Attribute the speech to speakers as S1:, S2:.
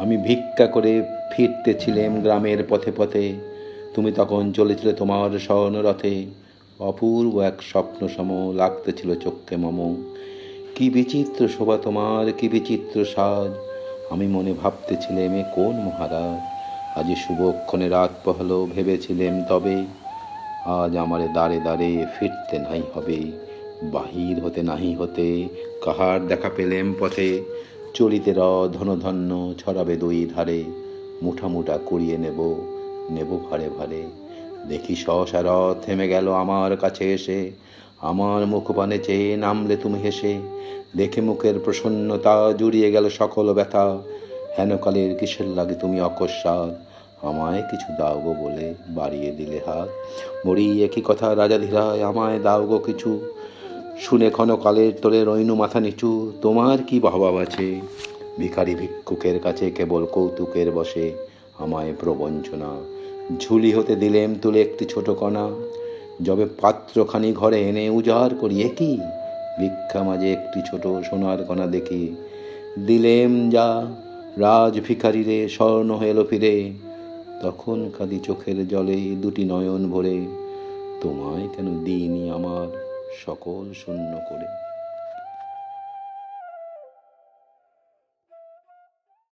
S1: আমি ভিক্ষা করে ফিরতেছিলাম গ্রামের পথে পথে, তুমি তখন চলেছিলে তোমার স্বর্ণরথে। অপূর্ব এক স্বপ্ন সম লাগতেছিল চক্ষে মম। কি বিচিত্র শোভা তোমার, কি বিচিত্র সাজ, আমি মনে ভাবতেছিলাম এ কোন মহারাজ। আজি শুভক্ষণে রাত পহল, ভেবেছিলেম তবে আজ আমারে দাঁড়ে দাঁড়ে ফিরতে নাই হবে। বাহির হতে নাহি হতে কাহার দেখা পেলেম পথে, চলিতে ধনধন্য ছড়াবে দুই ধারে। মুঠা মুঠা কুড়িয়ে নেব, নেব ভারে ভারে। দেখি সহসা রথ থেমে গেল আমার কাছে এসে, আমার মুখপানে চেয়ে নামলে তুমি হেসে। দেখে মুখের প্রসন্নতা জুড়িয়ে গেল সকল ব্যথা, হেনকালের কিসের লাগে তুমি অকস্মাৎ, আমায় কিছু দাও গো বলে বাড়িয়ে দিলে হাত। মরি একই কথা রাজাধীরায়, আমায় দাও গো কিছু, শুনে ক্ষণকালের তোরে রইনু মাথা নিচু। তোমার কি অভাব আছে, ভিখারি ভিক্ষুকের কাছে কেবল কৌতুকের বসে আমায় প্রবঞ্চনা। ঝুলি হতে দিলেম তুলে একটি ছোট কণা, যবে পাত্রখানি ঘরে এনে উজাড় করি কি ভিক্ষা মাঝে একটি ছোট সোনার কণা দেখি। দিলেম যা রাজ ভিখারি রে, স্বর্ণ এলো ফিরে। তখন কাঁদি চোখের জলে দুটি নয়ন ভরে, তোমায় কেন দিইনি আমার সকল শূন্য করে।